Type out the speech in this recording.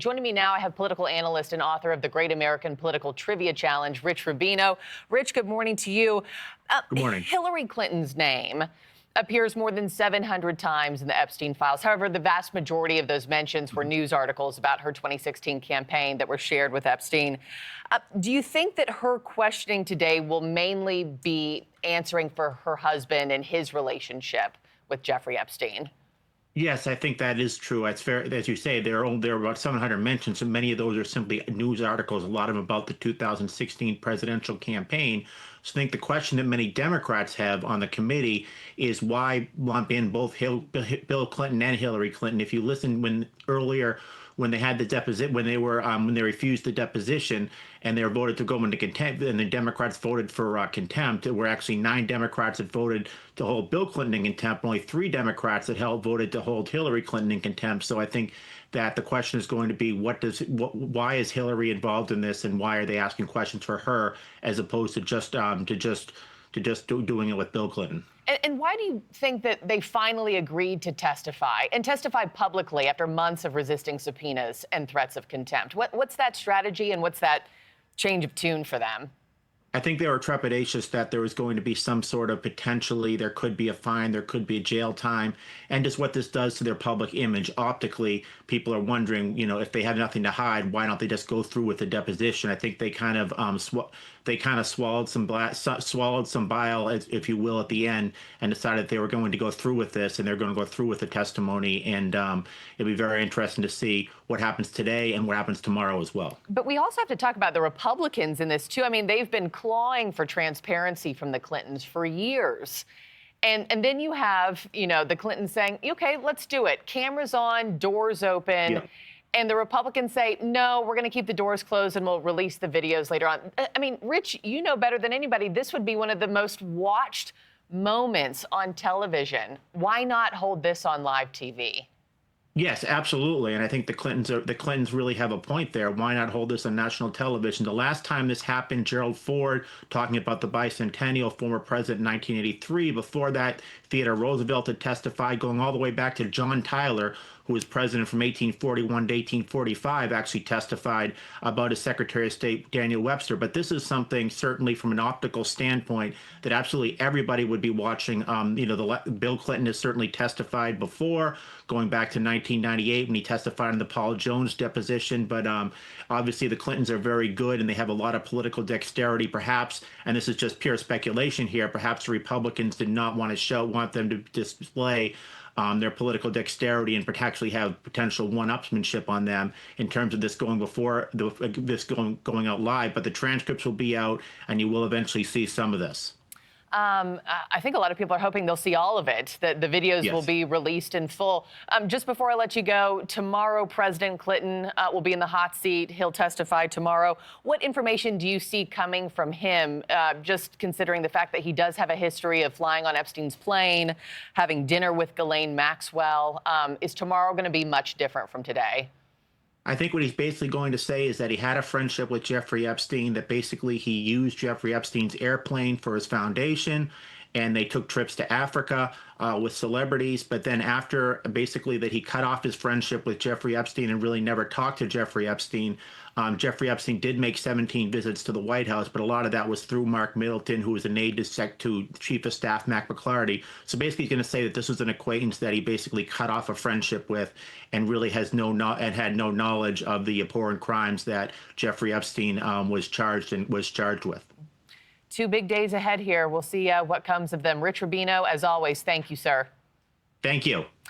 Joining me now, I have political analyst and author of the Great American Political Trivia Challenge, Rich Rubino. Rich, good morning to you. Good morning. Hillary Clinton's name appears more than 700 times in the Epstein files. However, the vast majority of those mentions were news articles about her 2016 campaign that were shared with Epstein. Do you think that her questioning today will mainly be answering for her husband and his relationship with Jeffrey Epstein? Yes, I think that is true. It's fair, as you say, there are about 700 mentions, and many of those are simply news articles, a lot of them about the 2016 presidential campaign. So I think the question that many Democrats have on the committee is why lump in both Bill Clinton and Hillary Clinton. If you listen when they had the deposit, when they refused the deposition and they were voted to go into contempt, and the Democrats voted for contempt. There were actually 9 Democrats that voted to hold Bill Clinton in contempt, only 3 Democrats that voted to hold Hillary Clinton in contempt. So I think that the question is going to be, why is Hillary involved in this, and why are they asking questions for her as opposed to just doing it with Bill Clinton? And why do you think that they finally agreed to testify publicly after months of resisting subpoenas and threats of contempt? What's that strategy, and what's that change of tune for them? I think they were trepidatious that there was going to be some sort of potentially, there could be a fine, there could be a jail time, and just what this does to their public image. Optically, people are wondering, if they have nothing to hide, why don't they just go through with the deposition? I think they kind of swallowed some bile, if you will, at the end, and decided they were going to go through with this, and they're going to go through with the testimony. And it'll be very interesting to see what happens today and what happens tomorrow as well. But we also have to talk about the Republicans in this, too. I mean, they've been clawing for transparency from the Clintons for years. And then you have, the Clintons saying, OK, let's do it. Cameras on, doors open. Yeah. And the Republicans say, no, we're going to keep the doors closed and we'll release the videos later on. I mean, Rich, you know better than anybody, this would be one of the most watched moments on television. Why not hold this on live TV? Yes, absolutely. And I think the Clintons really have a point there. Why not hold this on national television? The last time this happened, Gerald Ford talking about the bicentennial, former president in 1983. Before that, Theodore Roosevelt had testified, going all the way back to John Tyler, who was president from 1841 to 1845, actually testified about his Secretary of State, Daniel Webster. But this is something, certainly from an optical standpoint, that absolutely everybody would be watching. Bill Clinton has certainly testified before, going back to 1998 when he testified in the Paul Jones deposition. But obviously the Clintons are very good, and they have a lot of political dexterity, perhaps. And this is just pure speculation here. Perhaps the Republicans did not want them to display their political dexterity and potentially have potential one-upsmanship on them in terms of this going going out live. But the transcripts will be out, and you will eventually see some of this. I think a lot of people are hoping they'll see all of it, that the videos Yes. will be released in full. Just before I let you go, tomorrow President Clinton will be in the hot seat. He'll testify tomorrow. What information do you see coming from him, just considering the fact that he does have a history of flying on Epstein's plane, having dinner with Ghislaine Maxwell? Is tomorrow going to be much different from today? I think what he's basically going to say is that he had a friendship with Jeffrey Epstein, that basically he used Jeffrey Epstein's airplane for his foundation, and they took trips to Africa with celebrities. But then after, basically, that he cut off his friendship with Jeffrey Epstein and really never talked to Jeffrey Epstein. Jeffrey Epstein did make 17 visits to the White House, but a lot of that was through Mark Middleton, who was an aide to Chief of Staff Mac McClarty. So basically, he's going to say that this was an acquaintance that he basically cut off a friendship with, and really had no knowledge of the abhorrent crimes that Jeffrey Epstein was charged with. 2 big days ahead here. We'll see what comes of them. Rich Rubino, as always, thank you, sir. Thank you.